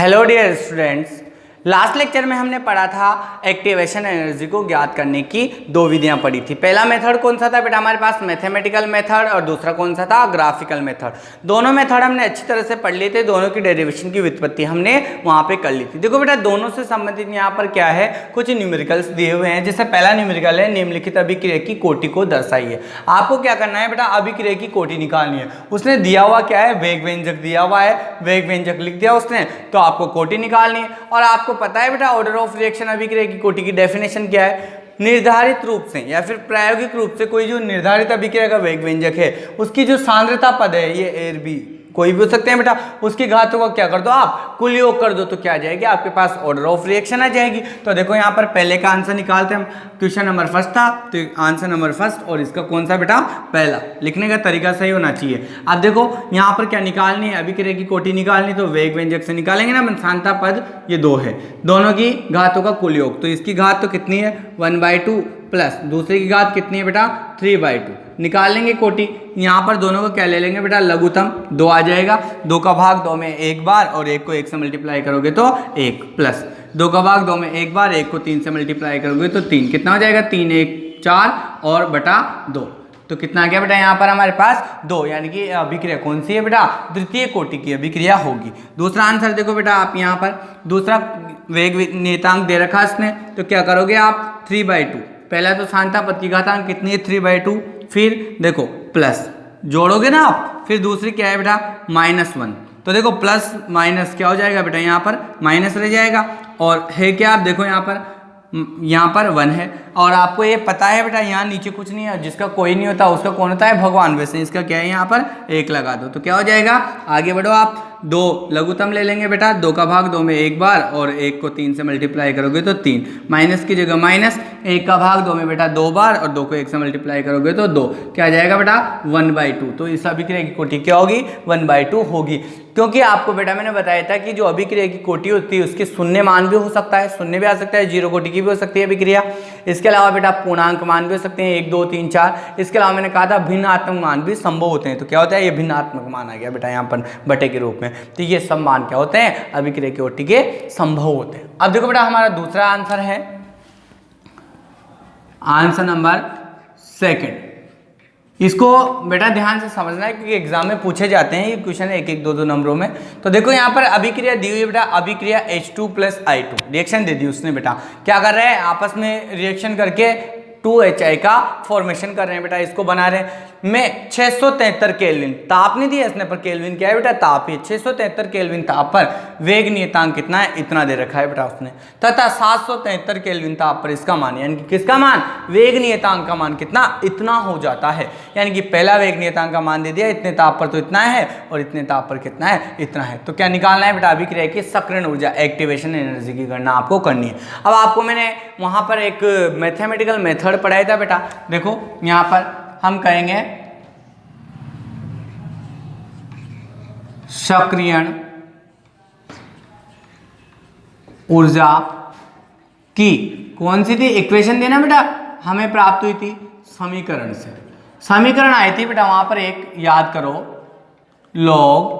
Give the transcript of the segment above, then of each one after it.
Hello dear students, last lecture में हमने पढ़ा था एक्टिवेशन एनर्जी को ज्ञात करने की दो विधियां पढ़ी थी। पहला मेथड कौन सा था बेटा हमारे पास, मैथमेटिकल मेथड, और दूसरा कौन सा था, ग्राफिकल मेथड। दोनों मेथड हमने अच्छी तरह से पढ़ लिए थे, दोनों की डेरिवेशन की व्युत्पत्ति हमने वहां पे कर ली थी। देखो बेटा दोनों से संबंधित यहाँ पर क्या है, कुछ न्यूमेरिकल्स दिए हुए हैं। जैसे पहला न्यूमेरिकल है निम्नलिखित अभिक्रिया की कोटि को दर्शाइए। आपको क्या करना है बेटा, अभिक्रिया की कोटि निकालनी है। उसने दिया हुआ क्या है, वेग व्यंजक दिया हुआ है, वेग व्यंजक लिख दिया उसने, तो आपको कोटि निकालनी है। और आपको पता है बेटा ऑर्डर ऑफ रिएक्शन अभिक्रिया की कोटि की डेफिनेशन क्या है, निर्धारित रूप से या फिर प्रायोगिक रूप से कोई जो निर्धारित अभिक्रिया का वेग व्यंजक है उसकी जो सांद्रता पद है, ये ए बी कोई भी हो सकते हैं बेटा, उसकी घातों का क्या कर दो आप, कुल योग कर दो, तो क्या आ जाएगी आपके पास, ऑर्डर ऑफ रिएक्शन आ जाएगी। तो देखो यहाँ पर पहले का आंसर निकालते हैं हम। क्वेश्चन नंबर फर्स्ट था तो आंसर नंबर फर्स्ट, और इसका कौन सा बेटा, पहला। लिखने का तरीका सही होना चाहिए। अब देखो यहाँ पर क्या निकालनी है, अभिक्रिया की कोटि निकालनी, तो वेग व्यंजक से निकालेंगे ना, सांद्रता पद ये दो है, दोनों की घातों का कुल योग। तो इसकी घात तो कितनी है 1/2 प्लस दूसरे की घात कितनी है बेटा 3/2। निकाल लेंगे कोटि, यहाँ पर दोनों को क्या ले लेंगे बेटा, लघुत्तम 2 आ जाएगा। 2 का भाग 2 में एक बार और 1 को 1 से मल्टीप्लाई करोगे तो 1, प्लस 2 का भाग 2 में एक बार, 1 को 3 से मल्टीप्लाई करोगे तो 3। कितना हो जाएगा, 3 1 4 और बटा 2, तो कितना आ गया बेटा यहाँ पर हमारे पास 2, यानी कि अभिक्रिया कौन सी है बेटा, द्वितीय कोटि की अभिक्रिया होगी। दूसरा आंसर देखो बेटा आप यहाँ पर, दूसरा वेग नियतांक दे रखा इसने, तो क्या करोगे आप 3/2। पहला तो सांद्रता पद की घातांक कितनी है 3/2, फिर देखो प्लस जोड़ोगे ना आप, फिर दूसरी क्या है बेटा -1। तो देखो प्लस माइनस क्या हो जाएगा बेटा, यहाँ पर माइनस रह जाएगा, और है क्या आप देखो यहाँ पर 1 है। और आपको ये पता है बेटा यहाँ नीचे कुछ नहीं है, जिसका कोई नहीं होता उसका कौन होता है, भगवान। वैसे इसका क्या है यहाँ पर 1 लगा दो, तो क्या हो जाएगा, आगे बढ़ो आप। 2 लघुत्तम ले लेंगे बेटा, 2 का भाग 2 में एक बार और 1 को 3 से मल्टीप्लाई करोगे तो 3, माइनस की जगह माइनस, 1 का भाग 2 में बेटा 2 बार और 2 को 1 से मल्टीप्लाई करोगे तो 2, क्या आ जाएगा बेटा 1/2। तो इस अभिक्रिया की कोटि क्या होगी, 1/2 होगी। क्योंकि आपको बेटा मैंने बताया था कि जो अभिक्रिया की कोटि होती है उसके शून्य मान भी हो सकता है, शून्य भी आ सकता है, 0 कोटि की भी हो सकती है अभिक्रिया। इसके अलावा बेटा पूर्णांक मान भी हो सकते हैं, 1 2 3 4। इसके अलावा मैंने कहा था भिन्नात्मक मान भी संभव होते हैं। तो क्या होता है, ये भिन्नात्मक मान आ गया बेटा यहाँ पर बटे के रूप में। तो ये सब मान क्या होते हैं, अभिक्रिया की कोटि के संभव होते हैं। अब देखो बेटा हमारा दूसरा आंसर है आंसर नंबर 2। इसको बेटा ध्यान से समझना है क्योंकि एग्जाम में पूछे जाते हैं ये क्वेश्चन 1 2 नंबरों में। तो देखो यहाँ पर अभिक्रिया दी हुई है बेटा, अभिक्रिया H2 + I2 रिएक्शन दे दी उसने बेटा। क्या कर रहे हैं, आपस में रिएक्शन करके 2HI का फॉर्मेशन कर रहे हैं बेटा, इसको बना रहे हैं। में 673 केल्विन ताप नहीं दिया इसने, पर केल्विन क्या है बेटा, ताप है। 673 केल्विन ताप पर वेग नियतांक कितना है, इतना दे रखा है बेटा उसने, तथा 773 केल्विन ताप पर इसका मान, यानी कि किसका मान, वेग नियतांक का मान कितना, इतना हो जाता है। यानी कि पहला वेग नियतांक का मान दे दिया, इतने ताप पर तो इतना है, और इतने ताप पर कितना है, इतना है। तो क्या निकालना है बेटा, अभिक्रिया की सक्रियण ऊर्जा, एक्टिवेशन एनर्जी की गणना आपको करनी है। अब आपको मैंने वहां पर एक मैथमेटिकल मेथड पढ़ाया था बेटा। देखो यहां पर हम कहेंगे सक्रियण ऊर्जा की कौन सी थी, इक्वेशन देना बेटा हमें प्राप्त हुई थी समीकरण से। समीकरण आई थी बेटा वहां पर एक, याद करो लॉग,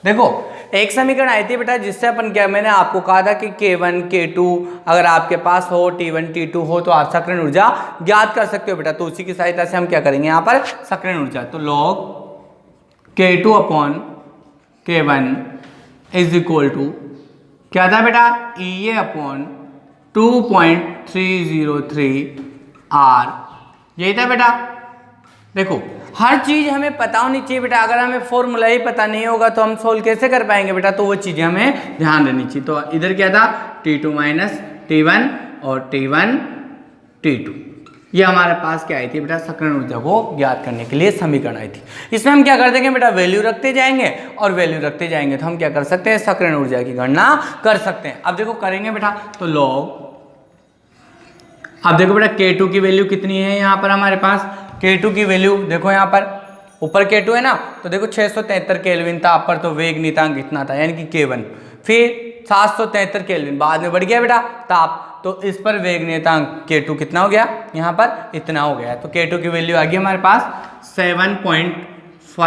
देखो एक समीकरण आई थी बेटा जिससे अपन क्या, मैंने आपको कहा था कि K1 K2 अगर आपके पास हो, T1 T2 हो तो आप सक्रियण ऊर्जा ज्ञात कर सकते हो बेटा। तो उसी की सहायता से हम क्या करेंगे यहाँ पर, सक्रियण ऊर्जा। तो log K2/K1 is equal to क्या था बेटा, EA/2.303 R, यही था बेटा। देखो हर चीज हमें पता होनी चाहिए बेटा, अगर हमें फॉर्मूला ही पता नहीं होगा तो हम सोल्व कैसे कर पाएंगे बेटा, तो वो चीजें हमें ध्यान देनी चाहिए। तो इधर क्या था, T2 - T1 और T1 T2, ये हमारे पास क्या आई थी बेटा, सक्रियण ऊर्जा को ज्ञात करने के लिए समीकरण आई थी। इसमें हम क्या कर देंगे बेटा, वैल्यू रखते जाएंगे और वैल्यू रखते जाएंगे, तो हम क्या कर सकते हैं, सक्रियण ऊर्जा की गणना कर सकते हैं। अब देखो करेंगे बेटा, तो लॉग, अब देखो बेटा K2 की वैल्यू कितनी है यहाँ पर हमारे पास, K2 की वैल्यू देखो यहाँ पर ऊपर K2 है ना, तो देखो 673 केल्विन ताप पर तो वेग नियतांक इतना था, यानी कि K1। फिर 773 केल्विन बाद में बढ़ गया बेटा ताप, तो इस पर वेग नियतांक K2 कितना हो गया, यहाँ पर इतना हो गया। तो K2 की वैल्यू आ गई हमारे पास 7.50 ×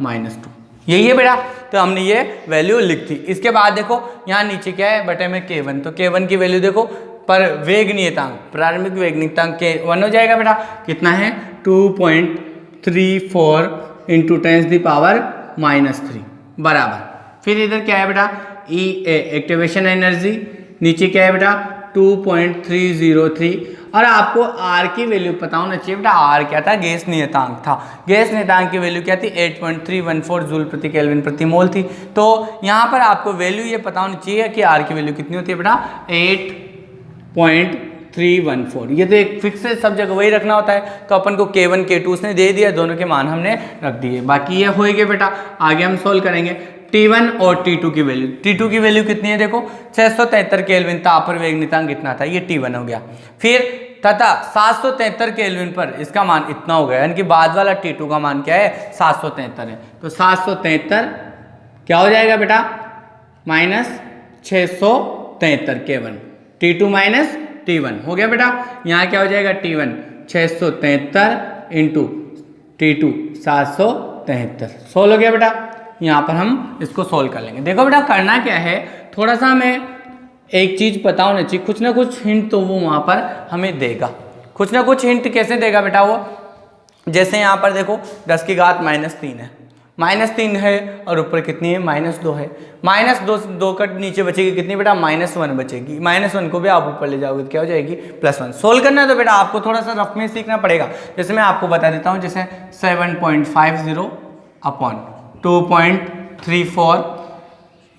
10⁻⁻²। यही है बेटा। तो हमने ये वैल्यू लिख दी। इसके बाद देखो यहाँ नीचे क्या है, बटे में k1, तो k1 की वैल्यू देखो पर वेग नियतांक, प्रारंभिक वेग नियतांक k1 हो जाएगा बेटा, कितना है 2.34 इंटू 10⁻³ बराबर। फिर इधर क्या है बेटा EA एक्टिवेशन एनर्जी, नीचे क्या है बेटा 2.303, और आपको R की वैल्यू पता होना चाहिए बेटा। R क्या था, गैस नियतांक था। गैस नियतांक की वैल्यू क्या थी 8.314 जूल प्रति केल्विन प्रति मोल थी। तो यहाँ पर आपको वैल्यू ये पता होनी चाहिए कि R की वैल्यू कितनी होती है बेटा 8.314। ये तो एक फिक्स है, सब जगह वही रखना होता है। तो अपन को K1 K2 उसने दे दिया, दोनों के मान हमने रख दिए। बाकी ये होएगा बेटा, आगे हम सोल्व करेंगे। T1 और T2 की वैल्यू, T2 की वैल्यू कितनी है देखो 673 केल्विन ताप पर वेग नियतांक कितना था, ये T1 हो गया। फिर तथा 773 केल्विन पर इसका मान इतना हो गया, यानी कि बाद वाला T2 का मान क्या है 773 है। तो 773 क्या हो जाएगा बेटा -673 K1, T2 माइनस T1 हो गया बेटा। यहाँ क्या हो जाएगा T1 673 इंटू T2 773, सोल्व हो गया बेटा। यहाँ पर हम इसको सोल्व कर लेंगे। देखो बेटा करना क्या है, थोड़ा सा हमें एक चीज़ पता होना चाहिए, कुछ ना कुछ हिंट तो वो वहाँ पर हमें देगा। कुछ ना कुछ हिंट कैसे देगा बेटा वो, जैसे यहाँ पर देखो 10 की घात -3 है, -3 है और ऊपर कितनी है -2 है। -2 का नीचे बचेगी कितनी बेटा -1 बचेगी। -1 को भी आप ऊपर ले जाओगे तो क्या हो जाएगी +1। सोल्व करना है तो बेटा आपको थोड़ा सा रफ में सीखना पड़ेगा। जैसे मैं आपको बता देता हूँ, जैसे 7.50 अपॉन 2.34,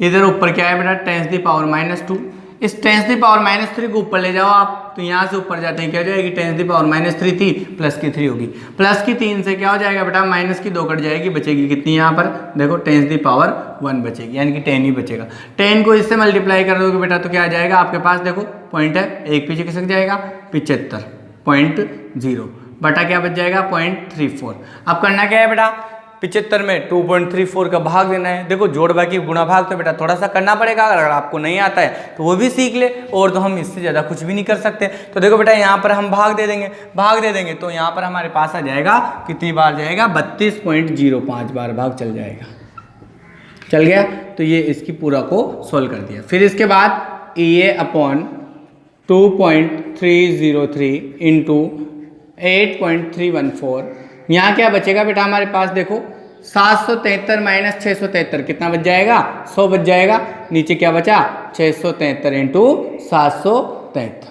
इधर ऊपर क्या है बेटा 10⁻²। इस 10⁻³ को ऊपर ले जाओ आप, तो यहाँ से ऊपर जाते हैं क्या हो जाएगी 10⁻³ थी, प्लस की 3 होगी, प्लस की 3 से क्या हो जाएगा बेटा माइनस की 2 कट जाएगी, बचेगी कितनी यहाँ पर देखो 10⁻1 बचेगी, यानी कि 10 ही बचेगा। 10 को इससे मल्टीप्लाई कर दोगे बेटा तो क्या आ जाएगा आपके पास, देखो पॉइंट है एक पीछे खिसक जाएगा 75.0 बटा क्या बच जाएगा 0.34। अब करना क्या है बेटा 75 में 2.34 का भाग देना है। देखो जोड़ बाकी गुणा भाग तो बेटा थोड़ा सा करना पड़ेगा, अगर आपको नहीं आता है तो वो भी सीख ले, और तो हम इससे ज़्यादा कुछ भी नहीं कर सकते। तो देखो बेटा यहाँ पर हम भाग दे देंगे तो यहाँ पर हमारे पास आ जाएगा कितनी बार जाएगा 32.05 बार भाग चल जाएगा, चल गया। तो ये इसकी पूरा को सोल्व कर दिया। फिर इसके बाद EA अपॉन 2.303 इंटू 8.314, यहाँ क्या बचेगा बेटा हमारे पास देखो 773 माइनस 673 कितना बच जाएगा 100 बच जाएगा। नीचे क्या बचा 673 इंटू 773,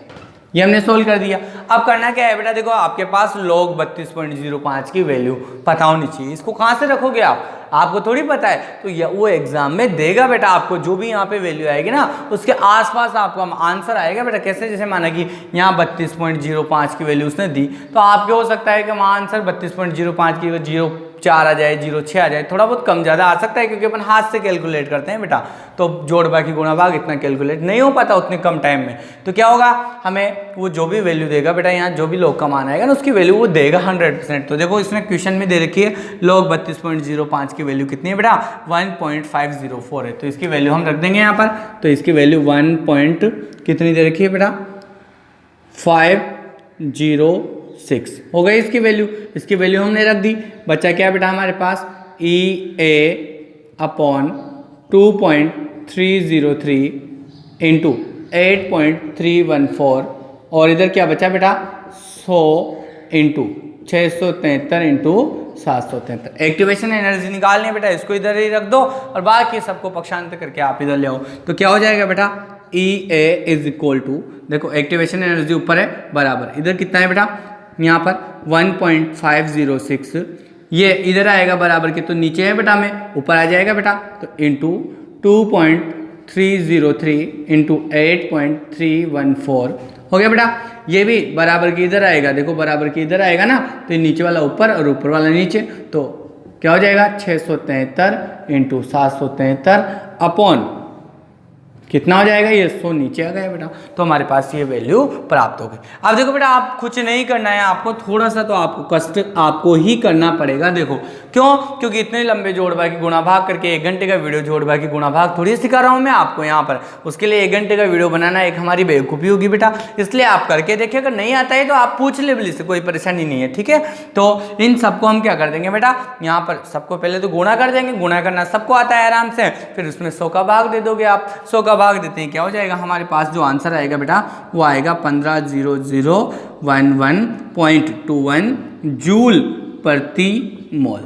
ये हमने सोल्व कर दिया। अब करना क्या है बेटा, देखो आपके पास log 32.05 की वैल्यू पता होनी चाहिए। इसको कहाँ से रखोगे आप, आपको थोड़ी पता है, तो ये वो एग्जाम में देगा बेटा आपको। जो भी यहाँ पे वैल्यू आएगी ना उसके आसपास आपका आंसर आएगा बेटा। कैसे, जैसे माना कि यहाँ 32.05 की वैल्यू उसने दी, तो आपके हो सकता है कि वहाँ आंसर 32.05 की 0.4 आ जाए, 0.6 आ जाए, थोड़ा बहुत कम ज़्यादा आ सकता है क्योंकि अपन हाथ से कैलकुलेट करते हैं बेटा, तो जोड़ बाकी गुणा भाग इतना कैलकुलेट नहीं हो पाता उतने कम टाइम में। तो क्या होगा, हमें वो जो भी वैल्यू देगा बेटा, यहाँ जो भी log का मान आएगा ना उसकी वैल्यू वो देगा 100%। तो देखो इसने क्वेश्चन में दे रखी है log 32.05 की वैल्यू कितनी है बेटा 1.504 है, तो इसकी वैल्यू हम रख देंगे यहाँ पर। तो इसकी वैल्यू 1 कितनी दे रखी है बेटा 506 हो गई इसकी वैल्यू। इसकी वैल्यू हमने रख दी। बचा क्या बेटा हमारे पास EA अपॉन 2.303 इंटू 8.314, और इधर क्या बचा बेटा 100 इंटू 673 इंटू 773। एक्टिवेशन एनर्जी निकालनी है बेटा, इसको इधर ही रख दो और बाकी सबको पक्षांतर करके आप इधर ले आओ। तो क्या हो जाएगा बेटा EA इज इक्वल टू, देखो एक्टिवेशन एनर्जी ऊपर है बराबर, इधर कितना है बेटा यहाँ पर 1.506, ये इधर आएगा बराबर के, तो नीचे है बेटा में ऊपर आ जाएगा बेटा, तो इंटू 2.303 इंटू 8.314 हो गया बेटा। ये भी बराबर के इधर आएगा, देखो बराबर के इधर आएगा ना, तो नीचे वाला ऊपर और ऊपर वाला नीचे, तो क्या हो जाएगा 673 इंटू 773 अपॉन कितना हो जाएगा, ये 100 नीचे आ गया बेटा, तो हमारे पास ये वैल्यू प्राप्त हो गई। अब देखो बेटा, आप कुछ नहीं करना है, आपको थोड़ा सा तो आपको कष्ट आपको ही करना पड़ेगा। देखो क्यों, क्योंकि इतने लंबे जोड़ भाग की गुणा भाग करके 1 घंटे का वीडियो जोड़ भाग की गुणा भाग थोड़ी सिखा रहा हूँ मैं आपको यहाँ पर। उसके लिए 1 घंटे का वीडियो बनाना एक हमारी बेवकूफ़ी होगी बेटा, इसलिए आप करके देखिए। अगर नहीं आता है तो आप पूछ ले बिल्ली से, कोई परेशानी नहीं है, ठीक है। तो इन सबको हम क्या कर देंगे बेटा, यहाँ पर सबको पहले तो गुणा कर देंगे, गुणा करना सबको आता है आराम से, फिर उसमें 100 का भाग दे दोगे आप। 100 का भाग देते हैं, क्या हो जाएगा हमारे पास जो आंसर आएगा बेटा, वो आएगा 150011.21 जूल प्रति मोल,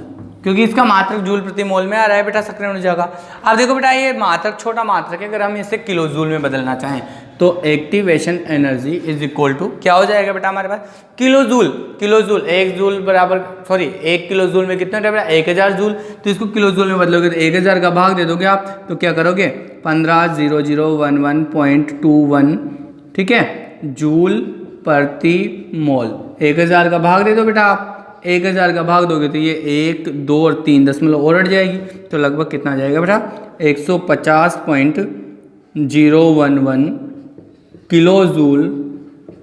क्योंकि इसका मात्रक जूल प्रति मोल में आ रहा है बेटा सक्रिय ऊर्जा का। अब देखो बेटा, ये मात्रक छोटा मात्रक है, अगर हम इसे किलो जूल में बदलना चाहें तो activation energy is equal to क्या हो जाएगा बेटा हमारे पास, kilo joule. Kilo joule 1 joule बराबर, सॉरी 1 किलो जूल में कितना बेटा 1000 जूल, तो इसको किलो जूल में बदलोगे तो 1000 का भाग दे दोगे आप, तो क्या करोगे 150011.21, ठीक है, जूल प्रति मोल। 1000 का भाग दे दो बेटा आप, 1000 का भाग दोगे तो ये 1, 2 और 3 दशमलव और हट जाएगी, तो लगभग कितना जाएगा बेटा 150.011 किलो जूल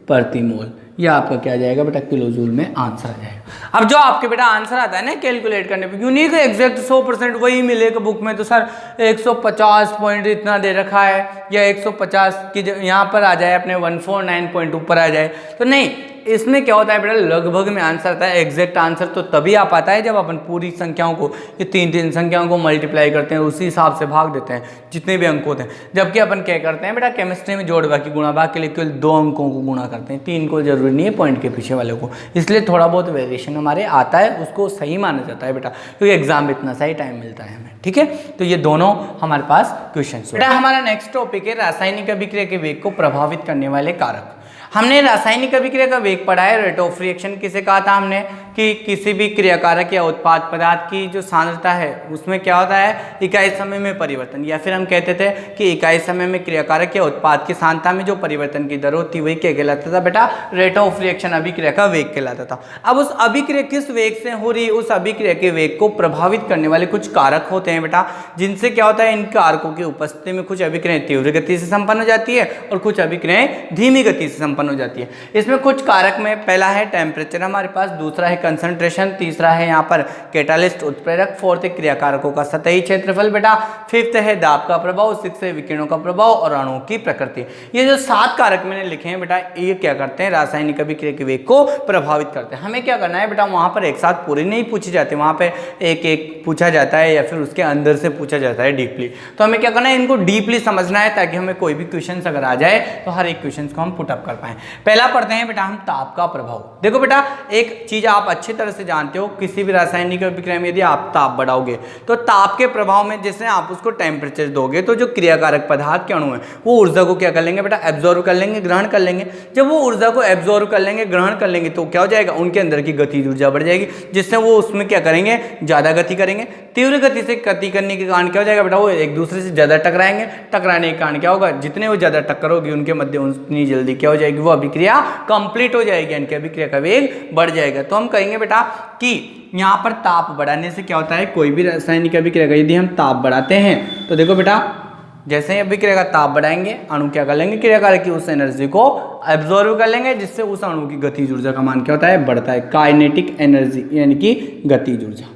प्रति मोल। ये आपका क्या जाएगा बेटा, किलो जूल में आंसर आ जाएगा। अब जो आपके बेटा आंसर आता है ना कैलकुलेट करने पे, यूनिक एग्जैक्ट 100% वही मिलेगा बुक में, तो सर 150 पॉइंट इतना दे रखा है या 150 की यहाँ पर आ जाए अपने 149 पॉइंट ऊपर आ जाए, तो नहीं। इसमें क्या होता है बेटा, लगभग में आंसर आता है। एग्जैक्ट आंसर तो तभी आ पाता है जब अपन पूरी संख्याओं को, ये 3 संख्याओं को मल्टीप्लाई करते हैं, उसी हिसाब से भाग देते हैं जितने भी अंक होते हैं। जबकि अपन क्या करते हैं बेटा, केमिस्ट्री में जोड़ भाग की गुणा भाग के लिए केवल 2 अंकों को गुणा करते हैं, 3 को जरूरी नहीं है पॉइंट के पीछे वाले को, इसलिए थोड़ा बहुत वेरिएशन हमारे आता है, उसको सही माना जाता है बेटा, क्योंकि एग्जाम में इतना सही टाइम मिलता है हमें, ठीक है। तो ये दोनों हमारे पास क्वेश्चन बेटा। हमारा नेक्स्ट टॉपिक है रासायनिक अभिक्रिया के वेग को प्रभावित करने वाले कारक। हमने रासायनिक अभिक्रिया का वेग पढ़ा है, रेट ऑफ रिएक्शन किसे कहा था हमने, कि किसी भी क्रियाकारक या उत्पाद पदार्थ की जो सांद्रता है उसमें क्या होता है, इकाई समय में परिवर्तन, या फिर हम कहते थे कि इकाई समय में क्रियाकारक या उत्पाद की सांद्रता में जो परिवर्तन की दर होती वही क्या कहलाता था बेटा, रेट ऑफ रिएक्शन, अभिक्रिया का वेग कहलाता था। अब उस अभिक्रिया किस वेग से हो रही है, उस अभिक्रिया के वेग को प्रभावित करने वाले कुछ कारक होते हैं बेटा, जिनसे क्या होता है, इन कारकों की उपस्थिति में कुछ अभिक्रियाएं तीव्र गति से संपन्न हो जाती है और कुछ अभिक्रियाएं धीमी गति से संपन्न हो जाती है। इसमें कुछ कारक में पहला है टेम्परेचर हमारे पास, दूसरा है कंसंट्रेशन, तीसरा है यहाँ पर कैटालिस्ट उत्प्रेरक, फोर्थ है क्रियाकारकों का सतही क्षेत्रफल बेटा, फिफ्थ है दाब का प्रभाव, सिक्स है विकिरणों का प्रभाव और अणुओं की प्रकृति। ये जो 7 कारक मैंने लिखे हैं बेटा, ये क्या करते हैं, रासायनिक अभिक्रिया के वेग को प्रभावित करते हैं। हमें क्या करना है बेटा, वहां पर एक साथ पूरे नहीं पूछे जाते, वहां पे एक एक पूछा जाता है या फिर उसके अंदर से पूछा जाता है डीपली। तो हमें क्या करना है, इनको डीपली समझना है ताकि हमें कोई भी क्वेश्चन अगर आ जाए तो हर एक क्वेश्चन को हम पुटअप कर पाए। पहला पढ़ते हैं बेटा हम ताप का प्रभाव। देखो बेटा, एक चीज आप अच्छी तरह से जानते हो, किसी भी रासायनिक अभिक्रिया में यदि आप ताप बढ़ाओगे तो ताप के प्रभाव में जैसे आप उसको टेम्परेचर दोगे तो जो क्रियाकारक पदार्थ के अणु है वो ऊर्जा को क्या कर लेंगे बेटा, एब्जॉर्व कर लेंगे, ग्रहण कर लेंगे। जब वो ऊर्जा को एब्जॉर्व कर लेंगे, ग्रहण कर लेंगे, तो क्या हो जाएगा, उनके अंदर की गतिज ऊर्जा बढ़ जाएगी, जिससे वो उसमें क्या करेंगे, ज्यादा गति करेंगे। तीव्र गति से गति करने के कारण क्या हो जाएगा बेटा, वो एक दूसरे से ज्यादा टकराएंगे। टकराने के कारण क्या होगा, जितने वो ज्यादा टक्कर होगी उनके मध्य उतनी जल्दी क्या हो जाएगी, वो अभिक्रिया कंप्लीट हो जाएगी, यानी कि अभिक्रिया का वेग बढ़ जाएगा। तो हम कहेंगे बेटा कि यहाँ पर ताप बढ़ाने से क्या होता है, कोई भी रासायनिक अभिक्रिया का यदि हम ताप बढ़ाते हैं तो देखो बेटा, जैसे ही अभिक्रिया का ताप बढ़ाएंगे, अणु क्या कर लेंगे, क्रियाकारक की उस एनर्जी को एब्जॉर्व कर लेंगे, जिससे उस अणु की गतिज ऊर्जा का मान क्या होता है, बढ़ता है। काइनेटिक एनर्जी यानी कि गतिज ऊर्जा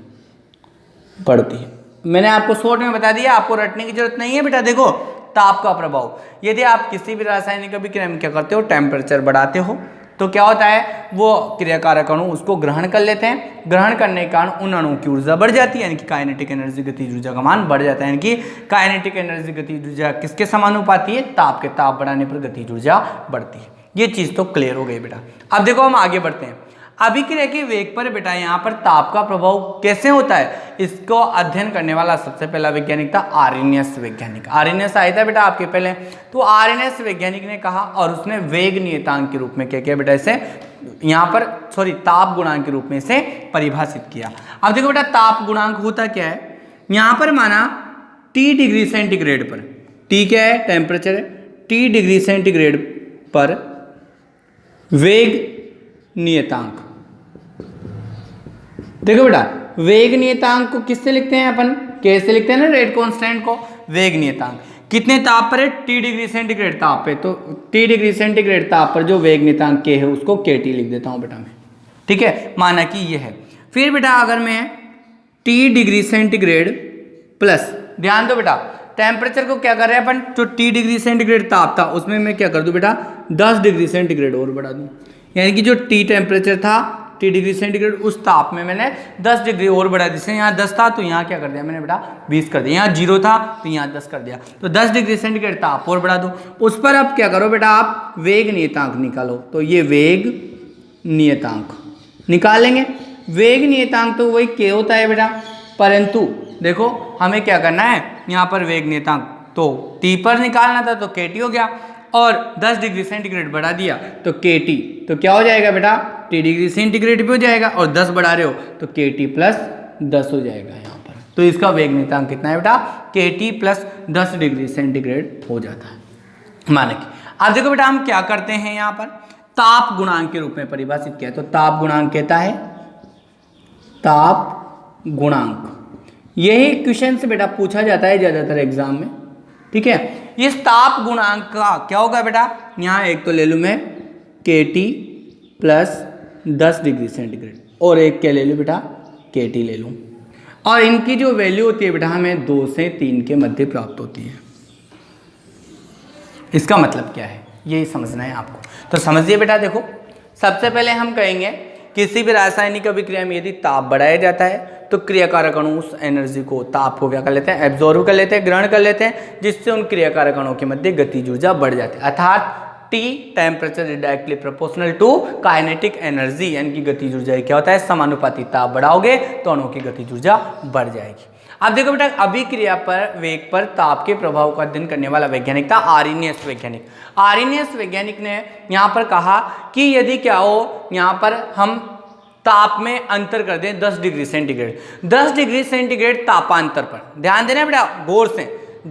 बढ़ती है। मैंने आपको शॉर्ट में बता दिया, आपको रटने की जरूरत नहीं है बेटा। देखो ताप का प्रभाव, यदि आप किसी भी रासायनिक अभिक्रिया में क्या करते हो, टेम्परेचर बढ़ाते हो तो क्या होता है, वो क्रियाकारक अणु उसको ग्रहण कर लेते हैं। ग्रहण करने के कारण उन अणुओं की ऊर्जा बढ़ जाती है, यानी कि काइनेटिक एनर्जी गतिज ऊर्जा का मान बढ़ जाता है। यानी कि काइनेटिक एनर्जी गतिज ऊर्जा किसके समानुपाती है, ताप के। ताप बढ़ाने पर गतिज ऊर्जा बढ़ती है। ये चीज तो क्लियर हो गई बेटा। अब देखो हम आगे बढ़ते हैं। अभिक्रिया के वेग पर बेटा यहाँ पर ताप का प्रभाव कैसे होता है, इसको अध्ययन करने वाला सबसे पहला वैज्ञानिक था आर्रेनियस वैज्ञानिक। आर्रेनियस आया था बेटा आपके पहले, तो आर्रेनियस वैज्ञानिक ने कहा और उसने वेग नियतांक के रूप में क्या किया बेटा, इसे यहाँ पर ताप गुणांक के रूप में इसे परिभाषित किया। अब देखो बेटा ताप गुणांक होता क्या है, यहाँ पर माना T डिग्री सेंटीग्रेड पर, T क्या है, टेम्परेचर है, T डिग्री सेंटीग्रेड पर वेग नियतांक। देखो बेटा वेग नियतांक को किससे लिखते हैं अपन, कैसे लिखते हैं ना, रेट कांस्टेंट को वेग नियतांक। कितने ताप पर है? टी डिग्री सेंटीग्रेड ताप पे। तो टी डिग्री सेंटीग्रेड ताप पर जो वेग नियतांक के है उसको के टी लिख देता हूं बेटा मैं, ठीक है, माना कि ये है। फिर बेटा अगर मैं टी डिग्री सेंटीग्रेड प्लस, ध्यान दो बेटा टेम्परेचर को क्या कर रहे हैं अपन, जो टी डिग्री सेंटीग्रेड ताप था उसमें मैं क्या कर दूं बेटा 10 डिग्री सेंटीग्रेड और बढ़ा दूं, यानी कि जो टी टेम्परेचर था टी डिग्री सेंटीग्रेड उस ताप में मैंने 10 डिग्री और बढ़ा, जैसे यहाँ 10 था तो यहाँ क्या कर दिया मैंने बेटा 20 कर दिया, यहाँ 0 था तो यहाँ 10 कर दिया, तो 10 डिग्री सेंटीग्रेड ताप और बढ़ा दो। उस पर अब क्या करो बेटा आप वेग नियतांक निकालो, तो ये वेग नियतांक निकालेंगे। वेग नियतांक तो वही के होता है बेटा, परंतु देखो हमें क्या करना है, यहाँ पर वेग नियतांक तो टी पर निकालना था तो के टी हो गया, और 10 डिग्री सेंटीग्रेड बढ़ा दिया तो के टी, तो क्या हो जाएगा बेटा टी डिग्री सेंटीग्रेड भी हो जाएगा, और 10 बढ़ा रहे हो तो के टी प्लस 10 हो जाएगा यहाँ पर। तो इसका वेग नियतांक कितना है बेटा, के टी प्लस 10 डिग्री सेंटीग्रेड हो जाता है। माने कि अब देखो बेटा हम क्या करते हैं, यहाँ पर ताप गुणांक के रूप में परिभाषित किया, तो ताप गुणांक कहता है ताप गुणांक, यही क्वेश्चन से बेटा पूछा जाता है ज्यादातर एग्जाम में, ठीक है। इस ताप गुणांक का क्या होगा बेटा, यहाँ एक तो ले लूँ मैं के टी प्लस 10 डिग्री सेंटीग्रेड, और एक क्या ले लूँ बेटा के टी ले लूँ, और इनकी जो वैल्यू होती है बेटा हमें 2 से 3 के मध्य प्राप्त होती है। इसका मतलब क्या है यही समझना है आपको, तो समझिए बेटा। देखो सबसे पहले हम कहेंगे किसी भी रासायनिक अभिक्रिया में यदि ताप बढ़ाया जाता है तो क्रियाकारक अणु उस एनर्जी को, ताप को क्या कर लेते हैं, एब्जॉर्ब कर लेते हैं, ग्रहण कर लेते हैं, जिससे उन क्रियाकारक अणुओं के मध्य गतिज ऊर्जा बढ़ जाती है। अर्थात T temperature is directly proportional to kinetic energy, यानी कि गतिज ऊर्जा क्या होता है, समानुपाती। ताप बढ़ाओगे तो अणुओं की गतिज ऊर्जा बढ़ जाएगी। अब देखो बेटा अभिक्रिया पर वेग पर ताप के प्रभाव का अध्ययन करने वाला वैज्ञानिक था आर्रेनियस वैज्ञानिक। आर्रेनियस वैज्ञानिक ने यहाँ पर कहा कि यदि क्या हो, यहाँ पर हम ताप में अंतर कर दें 10 डिग्री सेंटीग्रेड, 10 डिग्री सेंटीग्रेड तापांतर पर, ध्यान देना बेटा गौर से,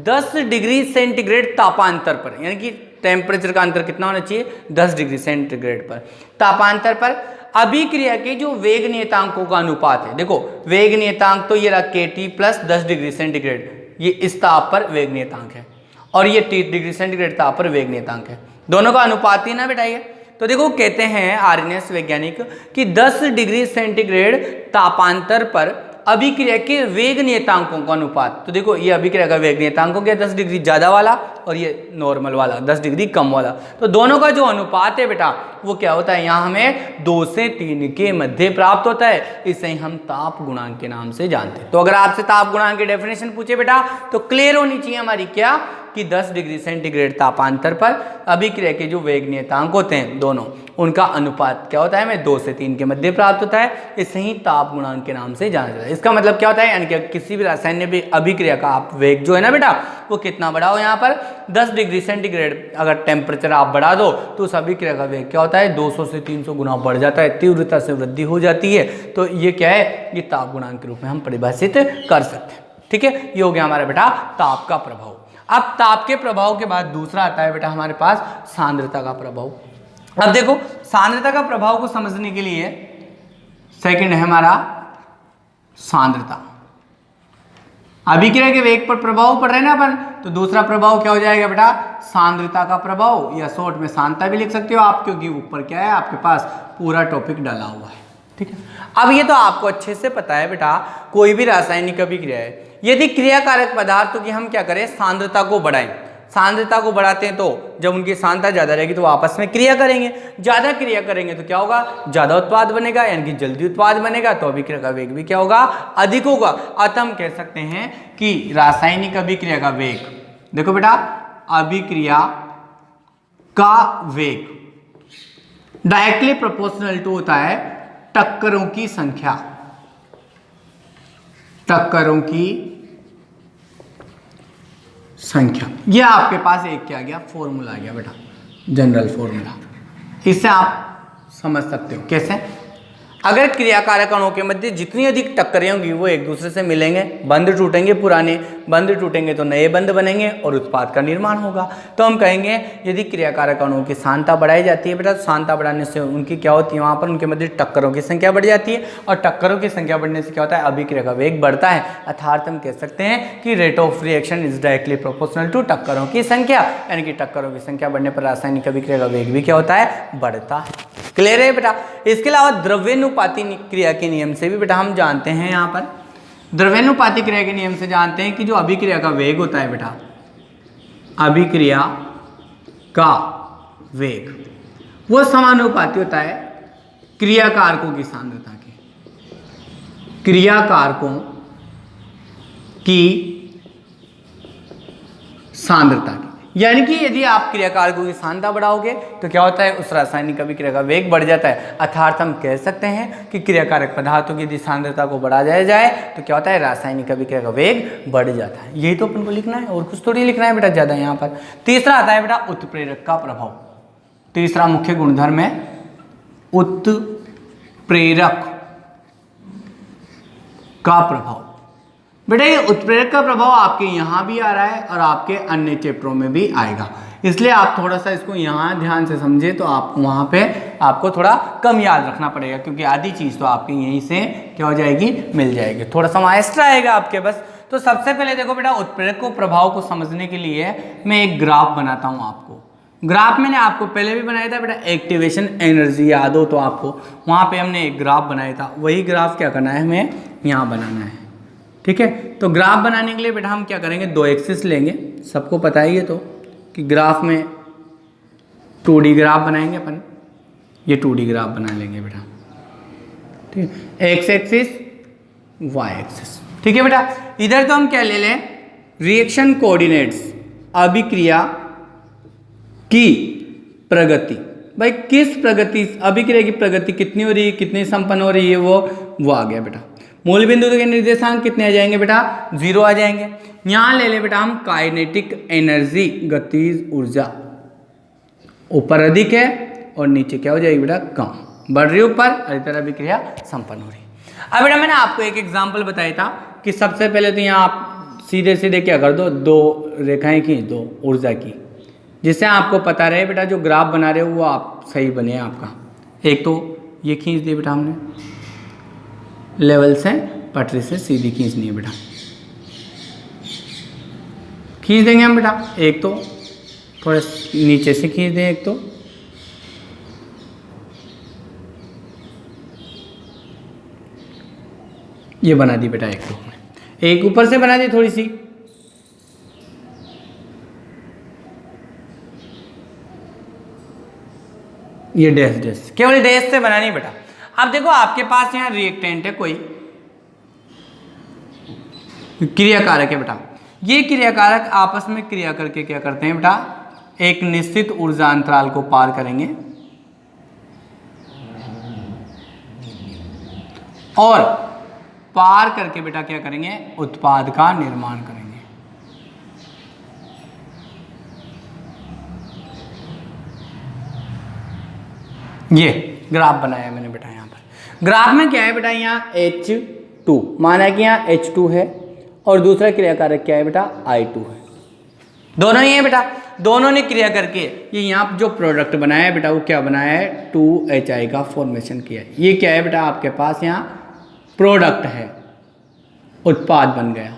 10 डिग्री सेंटीग्रेड तापांतर पर, यानी कि टेम्परेचर का अंतर कितना होना चाहिए 10 डिग्री सेंटीग्रेड पर, तापांतर पर अभिक्रिया के जो वेग नियतांकों का अनुपात है। देखो वेग नियतांक तो ये रहा के टी प्लस 10 डिग्री सेंटीग्रेड, ये इस ताप पर वेग नियतांक है, और ये 30 डिग्री सेंटीग्रेड ताप पर वेग नियतांक है, दोनों का अनुपात ही ना बेटा ये। तो देखो कहते हैं आर्रेनियस वैज्ञानिक कि 10 डिग्री सेंटीग्रेड तापांतर पर अभिक्रिया के वेग नियतांकों का अनुपात, तो देखो ये अभिक्रिया का वेग नियतांक हो गया 10 डिग्री ज़्यादा वाला, और ये नॉर्मल वाला 10 डिग्री कम वाला, तो दोनों का जो अनुपात है बेटा वो क्या होता है, यहाँ हमें 2 से 3 के मध्य प्राप्त होता है। इसे हम ताप गुणांक के नाम से जानते हैं। तो अगर आपसे ताप गुणांक की डेफिनेशन पूछे बेटा तो क्लियर होनी चाहिए हमारी क्या, कि 10 डिग्री सेंटीग्रेड तापांतर पर अभिक्रिया के जो वेग नियतांक होते हैं दोनों, उनका अनुपात क्या होता है, हमें 2 से 3 के मध्य प्राप्त होता है। इसे ही ताप गुणांक के नाम से जाना जाता है। इसका मतलब क्या होता है, यानी कि किसी भी रासायनिक अभिक्रिया का आप वेग जो है ना बेटा वो कितना बढ़ाओ, यहाँ पर 10 डिग्री सेंटीग्रेड अगर टेम्परेचर आप बढ़ा दो तो उस अभिक्रिया का वेग क्या होता है 200 से 300 गुना बढ़ जाता है, तीव्रता से वृद्धि हो जाती है। तो ये क्या है, ये ताप गुणांक के रूप में हम परिभाषित कर सकते हैं। ठीक है, ये हो गया हमारा बेटा ताप का प्रभाव। अब ताप के प्रभाव के बाद दूसरा आता है बेटा हमारे पास सांद्रता का प्रभाव। अब देखो सांद्रता का प्रभाव को समझने के लिए सेकंड है हमारा सांद्रता। अभिक्रिया के वेग पर प्रभाव पड़ रहे हैं ना अपन, तो दूसरा प्रभाव क्या हो जाएगा बेटा, सांद्रता का प्रभाव, या शॉर्ट में सांद्रता भी लिख सकते हो आप, क्योंकि ऊपर क्या है आपके पास पूरा टॉपिक डाला हुआ है। ठीक है, अब ये तो आपको अच्छे से पता है बेटा, कोई भी रासायनिक अभिक्रिया है, यदि क्रियाकारक पदार्थों की हम क्या करें, सांद्रता को बढ़ाएं। सांद्रता को बढ़ाते हैं तो जब उनकी सांद्रता ज़्यादा रहेगी तो वो आपस में क्रिया करेंगे, ज़्यादा क्रिया करेंगे तो क्या होगा, ज़्यादा उत्पाद बनेगा, यानी कि जल्दी उत्पाद बनेगा, तो अभिक्रिया का वेग भी क्या होगा, अधिक होगा। अतः हम कह सकते हैं कि रासायनिक अभिक्रिया का वेग, देखो बेटा अभिक्रिया का वेग डायरेक्टली प्रोपोर्शनल टू होता है टक्करों की संख्या, टक्करों की संख्या। ये आपके पास एक क्या आ गया, फॉर्मूला आ गया बेटा, जनरल फॉर्मूला। इससे आप समझ सकते हो कैसे। अगर क्रियाकारक अणुओं के मध्य जितनी अधिक टक्करें होंगी वो एक दूसरे से मिलेंगे, बंध टूटेंगे, पुराने बंध टूटेंगे तो नए बंध बनेंगे और उत्पाद का निर्माण होगा। तो हम कहेंगे यदि क्रियाकारक अणुओं की सांद्रता बढ़ाई जाती है बेटा, तो सांद्रता बढ़ाने से उनकी क्या होती है, वहाँ पर उनके मध्य टक्करों की संख्या बढ़ जाती है और टक्करों की संख्या बढ़ने से क्या होता है, अभिक्रिया का वेग बढ़ता है। अर्थात हम कह सकते हैं कि rate of reaction is directly proportional to टक्करों की संख्या, यानी कि टक्करों की संख्या बढ़ने पर रासायनिक अभिक्रिया का वेग भी क्या होता है, बढ़ता है। क्लियर है बेटा। इसके अलावा द्रव्यानुपाती क्रिया के नियम से भी बेटा हम जानते हैं, यहाँ पर द्रव्यानुपाती क्रिया के नियम से जानते हैं कि जो अभिक्रिया का वेग होता है बेटा, अभिक्रिया का वेग वो समानुपाती होता है क्रियाकारकों की सांद्रता के, क्रियाकारकों की सांद्रता की। यानी कि यदि आप क्रियाकारकों की सांद्रता बढ़ाओगे तो क्या होता है, उस रासायनिक अभिक्रिया का वेग बढ़ जाता है। अर्थात हम कह सकते हैं कि क्रियाकारक पदार्थों की यदि सांद्रता को बढ़ाया जाए तो क्या होता है, रासायनिक अभिक्रिया का वेग बढ़ जाता है। यही तो अपन को लिखना है और कुछ थोड़ी लिखना है बेटा ज़्यादा। यहाँ पर तीसरा आता है बेटा उत्प्रेरक का प्रभाव। तीसरा मुख्य गुणधर्म है उत्प्रेरक का प्रभाव। बेटा ये उत्प्रेरक का प्रभाव आपके यहाँ भी आ रहा है और आपके अन्य चैप्टरों में भी आएगा, इसलिए आप थोड़ा सा इसको यहाँ ध्यान से समझे तो आप वहाँ पे आपको थोड़ा कम याद रखना पड़ेगा, क्योंकि आधी चीज़ तो आपके यहीं से क्या हो जाएगी, मिल जाएगी। थोड़ा सा एक्स्ट्रा आएगा आपके बस। तो सबसे पहले देखो बेटा, उत्प्रेरक को प्रभाव को समझने के लिए मैं एक ग्राफ बनाता हूँ आपको। ग्राफ मैंने आपको पहले भी बनाया था बेटा, एक्टिवेशन एनर्जी याद हो तो आपको, वहाँ पे हमने एक ग्राफ बनाया था। वही ग्राफ क्या करना है, हमें यहाँ बनाना है। ठीक है, तो ग्राफ बनाने के लिए बेटा हम क्या करेंगे, दो एक्सिस लेंगे। सबको पता ही है तो कि ग्राफ में 2D ग्राफ बनाएंगे अपन, ये 2D ग्राफ बना लेंगे बेटा। ठीक है, एक्स एक्सिस वाई एक्सिस। ठीक है बेटा, इधर तो हम क्या ले लें, रिएक्शन कोऑर्डिनेट्स, अभिक्रिया की प्रगति। भाई किस प्रगति, अभिक्रिया की प्रगति कितनी हो रही है, कितनी संपन्न हो रही है, वो आ गया बेटा। मूल बिंदु के निर्देशांक कितने आ जाएंगे बेटा, 0 आ जाएंगे। यहाँ ले ले बेटा हम काइनेटिक एनर्जी, गतिज ऊर्जा, ऊपर अधिक है और नीचे क्या हो जाएगी बेटा, कम। बढ़ रही ऊपर और इधर अभिक्रिया संपन्न हो रही। अब बेटा मैंने आपको एक एग्जाम्पल बताया था कि सबसे पहले तो यहाँ आप सीधे सीधे क्या कर दो, 2 रेखाएं खींच दो ऊर्जा की, जिससे आपको पता रहे बेटा जो ग्राफ बना रहे हो वो आप सही बने आपका। एक तो ये खींच दिए बेटा हमने, लेवल से पटरी से सीधी खींचनी है बेटा, खींच देंगे हम बेटा। एक तो थोड़ा नीचे से खींच दें, एक तो ये बना दी बेटा, एक तो एक ऊपर से बना दी थोड़ी सी, ये डैश डैश, केवल डैश से बनानी बेटा। अब देखो आपके पास यहाँ रिएक्टेंट है, कोई क्रियाकारक है बेटा। ये क्रियाकारक आपस में क्रिया करके क्या करते हैं बेटा, एक निश्चित ऊर्जा अंतराल को पार करेंगे और पार करके बेटा क्या करेंगे, उत्पाद का निर्माण करेंगे। ये ग्राफ बनाया मैंने बेटा। यहाँ पर ग्राफ में क्या है बेटा, यहाँ H2 माना कि यहाँ H2 है और दूसरा क्रियाकारक क्या है बेटा, I2 है। दोनों ही है बेटा, दोनों ने क्रिया करके ये यहाँ जो प्रोडक्ट बनाया है बेटा वो क्या बनाया है, 2HI का फॉर्मेशन किया है। ये क्या है बेटा, आपके पास यहाँ प्रोडक्ट है, उत्पाद बन गया।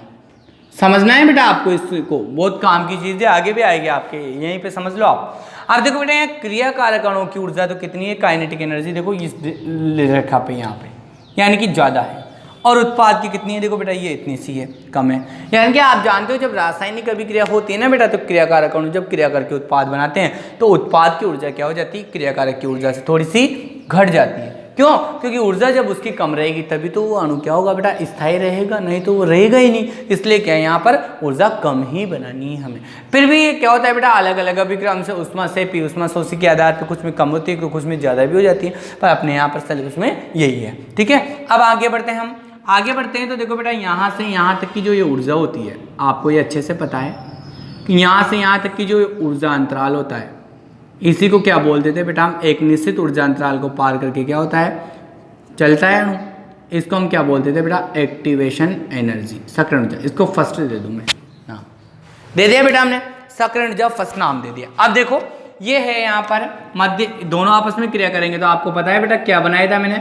समझना है बेटा आपको, इसको बहुत काम की चीज़ है, आगे भी आएगी आपके, यहीं पे समझ लो आप। अब देखो बेटा यहाँ क्रियाकारक अणुओं की ऊर्जा तो कितनी है, काइनेटिक एनर्जी देखो इस रेखा पे यहाँ पे, यानी कि ज़्यादा है। और उत्पाद की कितनी है, देखो बेटा ये इतनी सी है, कम है। यानी कि आप जानते हो जब रासायनिक अभिक्रिया होती है ना बेटा, तो क्रियाकारक अणु जब क्रिया करके उत्पाद बनाते हैं तो उत्पाद की ऊर्जा क्या हो जाती है, क्रियाकारक की ऊर्जा से थोड़ी सी घट जाती है। क्यों, क्योंकि ऊर्जा जब उसकी कम रहेगी तभी तो वो अणु क्या होगा बेटा, स्थायी रहेगा, नहीं तो वो रहेगा ही नहीं। इसलिए क्या है, यहाँ पर ऊर्जा कम ही बनानी है हमें। फिर भी ये क्या होता है बेटा, अलग अलग अभिक्रिया से उष्मा से पी उष्मा शोषी के आधार पर कुछ में कम होती है, कुछ में ज़्यादा भी हो जाती है, पर अपने यहाँ पर सलेबस में यही है। ठीक है, अब आगे बढ़ते हैं हम। आगे बढ़ते हैं तो देखो बेटा यहाँ से यहाँ तक की जो ये ऊर्जा होती है, आपको ये अच्छे से पता है कि यहाँ से यहाँ तक की जो ऊर्जा अंतराल होता है, इसी को क्या बोलते थे बेटा हम, एक निश्चित ऊर्जा अंतराल को पार करके क्या होता है, चलता है अणु, इसको हम क्या बोलते थे बेटा, एक्टिवेशन एनर्जी, सक्रियण ऊर्जा। इसको फर्स्ट दे दूं मैं नाम, दे दिया बेटा हमने, सक्रियण ऊर्जा फर्स्ट नाम दे दिया। अब देखो ये है यहाँ पर मध्य, दोनों आपस में क्रिया करेंगे तो आपको पता है बेटा क्या बनाया था मैंने,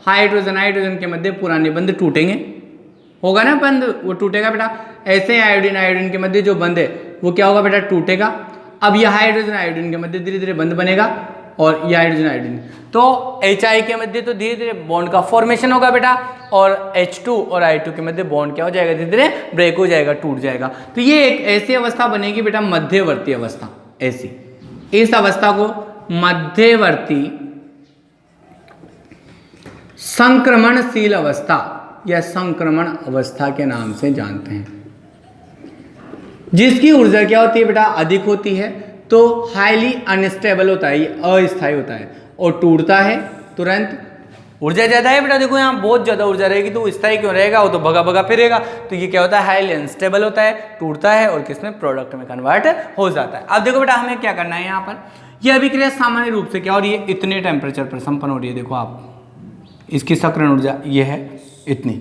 हाइड्रोजन हाइड्रोजन के मध्य पुराने बंध टूटेंगे, होगा ना बंध, वो टूटेगा बेटा। ऐसे आयोडीन आयोडीन के मध्य जो बंध है वो क्या होगा बेटा, टूटेगा। अब यह हाइड्रोजन आयोडीन के मध्य धीरे धीरे बंध बनेगा और ये हाइड्रोजन आयोडीन, तो HI के मध्य तो धीरे धीरे बॉन्ड का फॉर्मेशन होगा बेटा, और H2 और I2 के मध्य बॉन्ड क्या हो जाएगा, धीरे धीरे ब्रेक हो जाएगा, टूट जाएगा। तो ये एक ऐसी अवस्था बनेगी बेटा, मध्यवर्ती अवस्था, ऐसी, इस अवस्था को मध्यवर्ती संक्रमणशील अवस्था या संक्रमण अवस्था के नाम से जानते हैं, जिसकी ऊर्जा क्या होती है बेटा, अधिक होती है, तो हाईली अनस्टेबल होता है, ये अस्थायी होता है और टूटता है तुरंत। ऊर्जा ज़्यादा है बेटा, देखो यहाँ बहुत ज़्यादा ऊर्जा रहेगी तो स्थायी क्यों रहेगा, वो तो भगा भगा फिरेगा। तो ये क्या होता है, हाईली अनस्टेबल होता है, टूटता है और किसमें, प्रोडक्ट में कन्वर्ट हो जाता है। अब देखो बेटा हमें क्या करना है यहाँ पर, यह अभिक्रिया सामान्य रूप से क्या हो रही है, इतने टेम्परेचर पर संपन्न हो रही है। देखो आप, इसकी सक्रियण ऊर्जा ये है इतनी,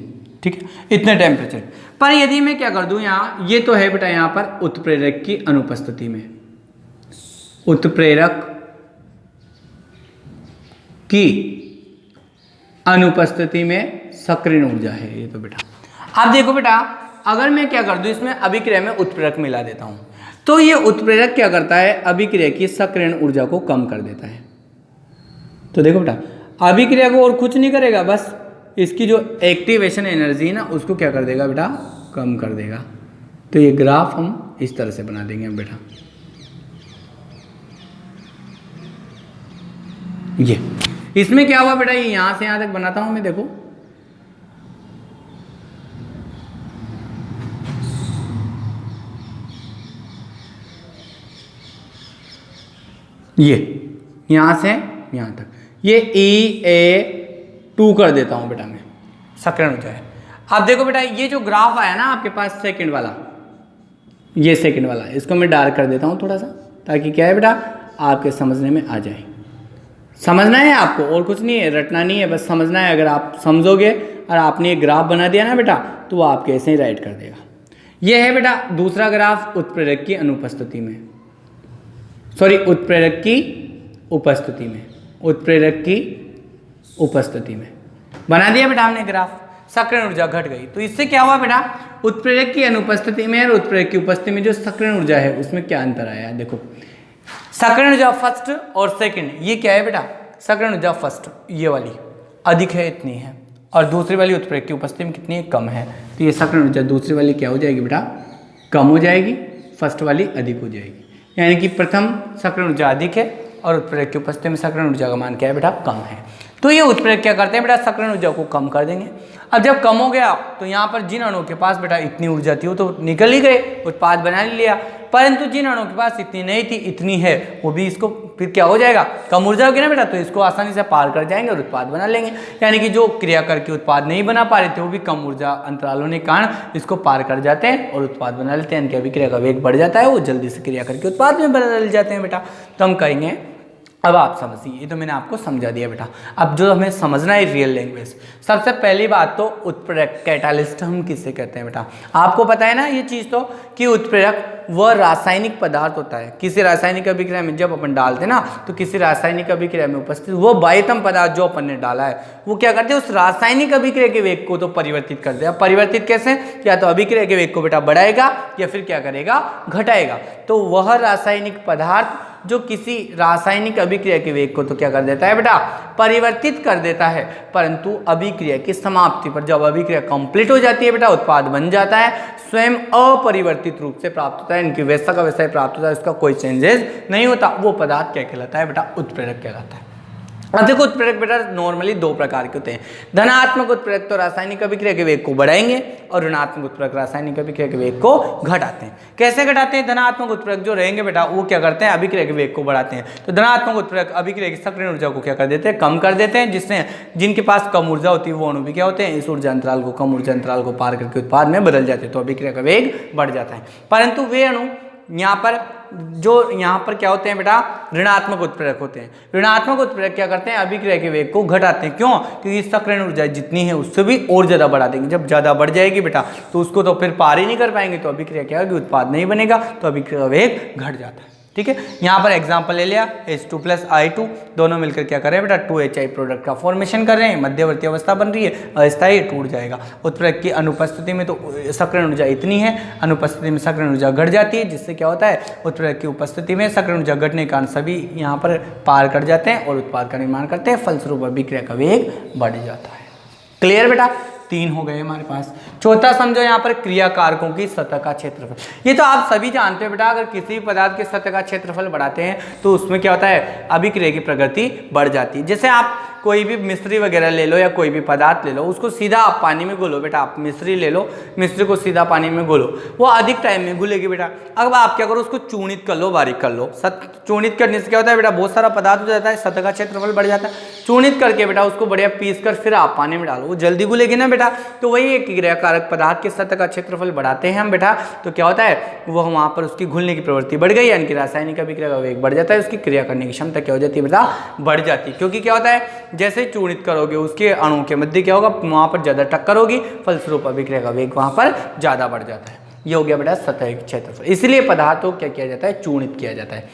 ठीक है, इतने टेम्परेचर पर। यदि मैं क्या कर दूं यहाँ, ये तो है बेटा यहाँ पर उत्प्रेरक की अनुपस्थिति में, उत्प्रेरक की अनुपस्थिति में सक्रियण ऊर्जा है ये तो बेटा। अब देखो बेटा, अगर मैं क्या कर दूं, इसमें अभिक्रिया में उत्प्रेरक मिला देता हूं, तो ये उत्प्रेरक क्या करता है, अभिक्रिया की सक्रियण ऊर्जा को कम कर देता है। तो देखो बेटा, अभिक्रिया को और कुछ नहीं करेगा, बस इसकी जो एक्टिवेशन एनर्जी है ना उसको क्या कर देगा बेटा, कम कर देगा। तो ये ग्राफ हम इस तरह से बना देंगे बेटा, ये इसमें क्या हुआ बेटा, ये यहां से यहां तक बनाता हूं मैं, देखो ये यहां से यहां तक, ये EA2 कर देता हूं बेटा मैं, सक्रियण ऊर्जा है। अब देखो बेटा, ये जो ग्राफ आया ना आपके पास सेकंड वाला, ये सेकंड वाला, इसको मैं डार्क कर देता हूं थोड़ा सा, ताकि क्या है बेटा, आपके समझने में आ जाए। समझना है आपको, और कुछ नहीं है, रटना नहीं है, बस समझना है। अगर आप समझोगे और आपने ये ग्राफ बना दिया ना बेटा, तो वो आपके ऐसे ही राइट कर देगा। ये है बेटा दूसरा ग्राफ उत्प्रेरक की अनुपस्थिति में, सॉरी उत्प्रेरक की उपस्थिति में, उत्प्रेरक की उपस्थिति में बना दिया बेटा हमने ग्राफ, सक्रियण ऊर्जा घट गई। तो इससे क्या हुआ बेटा, उत्प्रेरक की अनुपस्थिति में और उत्प्रेरक की उपस्थिति में जो सक्रियण ऊर्जा है उसमें क्या अंतर आया, देखो सक्रियण ऊर्जा फर्स्ट और सेकंड, ये क्या है बेटा, सक्रियण ऊर्जा फर्स्ट ये वाली अधिक है, इतनी है, और दूसरी वाली उत्प्रेरक की उपस्थिति में कितनी है, कम है। तो ये सक्रियण ऊर्जा दूसरी वाली क्या हो जाएगी बेटा, कम हो जाएगी, फर्स्ट वाली अधिक हो जाएगी। यानी कि प्रथम सक्रियण ऊर्जा अधिक है और उत्प्रेरक की उपस्थिति में सक्रियण ऊर्जा का मान क्या है बेटा, कम है। तो ये उत्प्रेरक क्या करते हैं बेटा, सक्रियण ऊर्जा को कम कर देंगे। अब जब कम हो गया तो यहाँ पर जिन अणुओं के पास बेटा इतनी ऊर्जा थी वो तो निकल ही गए, उत्पाद बना लिया, परंतु जिन अणुओं के पास इतनी नहीं थी, इतनी है, वो भी इसको फिर क्या हो जाएगा, कम ऊर्जा होगी ना बेटा, तो इसको आसानी से पार कर जाएंगे और उत्पाद बना लेंगे। यानी कि जो क्रिया करके उत्पाद नहीं बना पा रहे थे वो भी कम ऊर्जा अंतराल होने के कारण इसको पार कर जाते हैं और उत्पाद बना लेते हैं। इनकी अभिक्रिया का वेग बढ़ जाता है, वो जल्दी से क्रिया करके उत्पाद में बदल जाते हैं बेटा। तो हम कहेंगे, अब आप समझिए, ये तो मैंने आपको समझा दिया बेटा। अब जो हमें समझना है रियल लैंग्वेज, सबसे पहली बात तो उत्प्रेरक, कैटालिस्ट हम किसे कहते हैं बेटा, आपको पता है ना ये चीज़ तो, कि उत्प्रेरक वह रासायनिक पदार्थ होता है, किसी रासायनिक अभिक्रिया में जब अपन डालते हैं ना, तो किसी रासायनिक अभिक्रिया में उपस्थित वो बाह्यतम पदार्थ जो अपन ने डाला है वो क्या करते हैं, उस रासायनिक अभिक्रिया के वेग को तो परिवर्तित कर देगा। परिवर्तित कैसे, या तो अभिक्रिया के वेग को बेटा बढ़ाएगा या फिर क्या करेगा, घटाएगा। तो वह रासायनिक पदार्थ जो किसी रासायनिक अभिक्रिया के वेग को तो क्या कर देता है बेटा, परिवर्तित कर देता है, परंतु अभिक्रिया की समाप्ति पर जब अभिक्रिया कंप्लीट हो जाती है बेटा, उत्पाद बन जाता है, स्वयं अपरिवर्तित रूप से प्राप्त होता है, इनकी वैसा का वैसा ही प्राप्त होता है, इसका कोई चेंजेस नहीं होता। वो पदार्थ क्या कहलाता है बेटा, उत्प्रेरक कहलाता है। अब देखो उत्प्रेरक बेटा नॉर्मली दो प्रकार के होते हैं, धनात्मक उत्प्रेरक तो रासायनिक अभिक्रिया के वेग को बढ़ाएंगे और ऋणात्मक उत्प्रेरक रासायनिक अभिक्रिया के वेग को घटाते हैं। कैसे घटाते हैं, धनात्मक उत्प्रेरक जो रहेंगे बेटा वो क्या करते हैं, अभिक्रिया के वेग को बढ़ाते हैं। तो धनात्मक उत्प्रेरक अभिक्रिया की सक्रियण ऊर्जा को क्या कर देते हैं, कम कर देते हैं, जिससे जिनके पास कम ऊर्जा होती है वो अणु भी क्या होते हैं, इस ऊर्जा अंतराल को, कम ऊर्जा अंतराल को पार करके उत्पाद में बदल जाते हैं, तो अभिक्रिया का वेग बढ़ जाता है। परंतु वे अणु यहाँ पर क्या होते हैं बेटा, ऋणात्मक उत्प्रेरक होते हैं। ऋणात्मक उत्प्रेरक क्या करते हैं, अभिक्रिया के वेग को घटाते हैं। क्यों? क्योंकि सक्रियण ऊर्जा जितनी है उससे भी और ज्यादा बढ़ा देंगे। जब ज्यादा बढ़ जाएगी बेटा तो उसको तो फिर पार ही नहीं कर पाएंगे, तो अभिक्रिया क्या होगी, उत्पाद नहीं बनेगा, तो अभिक्रिया का वेग घट जाता है। ठीक है, यहाँ पर एग्जाम्पल ले लिया H2 + I2, दोनों मिलकर क्या कर रहे हैं बेटा, 2HI प्रोडक्ट का फॉर्मेशन कर रहे हैं, मध्यवर्ती अवस्था बन रही है, अस्थायी टूट जाएगा। उत्प्रेरक की अनुपस्थिति में तो सक्रियण ऊर्जा इतनी है, अनुपस्थिति में सक्रियण ऊर्जा घट जाती है, जिससे क्या होता है, उत्प्रेरक की उपस्थिति में सक्रियण ऊर्जा घटने के कारण सभी यहाँ पर पार कर जाते हैं और उत्पाद का निर्माण करते हैं, फलस्वरूप अभिक्रिया का वेग बढ़ जाता है। क्लियर बेटा? 3 हो गए हमारे पास। चौथा समझो यहाँ पर क्रिया कारकों की सतह का क्षेत्रफल। ये तो आप सभी जानते हो बेटा, अगर किसी भी पदार्थ के सतह का क्षेत्रफल बढ़ाते हैं तो उसमें क्या होता है, अभिक्रिया की प्रगति बढ़ जाती है। जैसे आप कोई भी मिश्री वगैरह ले लो या कोई भी पदार्थ ले लो, उसको सीधा आप पानी में घोलो बेटा, आप मिश्री ले लो, मिश्री को सीधा पानी में घोलो, वो अधिक टाइम में घुलेगी बेटा। अब आप क्या करो, उसको चूर्णित कर लो, बारीक कर लो। चूर्णित करने से क्या होता है बेटा, बहुत सारा पदार्थ हो जाता है, सतह का क्षेत्रफल बढ़ जाता है। चूर्णित करके बेटा उसको बढ़िया पीस कर फिर आप पानी में डालो, वो जल्दी घुलेगी ना बेटा। तो वही एक क्रिया कारक पदार्थ के सतह का क्षेत्रफल बढ़ाते हैं हम बेटा, तो क्या होता है, वो वहाँ पर उसकी घुलने की प्रवृत्ति बढ़ गई, यानी कि रासायनिक अभिक्रिया का वेग बढ़ जाता है, उसकी क्रिया करने की क्षमता क्या हो जाती है बेटा, बढ़ जाती है। क्योंकि क्या होता है, जैसे चूर्णित करोगे उसके अणुओं के मध्य क्या होगा, वहाँ पर ज़्यादा टक्कर होगी, फलस्वरूप अभिक्रिया का वेग वहाँ पर ज़्यादा बढ़ जाता है। ये हो गया बेटा सतह क्षेत्रफल। इसलिए पदार्थ को क्या किया जाता है, चूर्णित किया जाता है।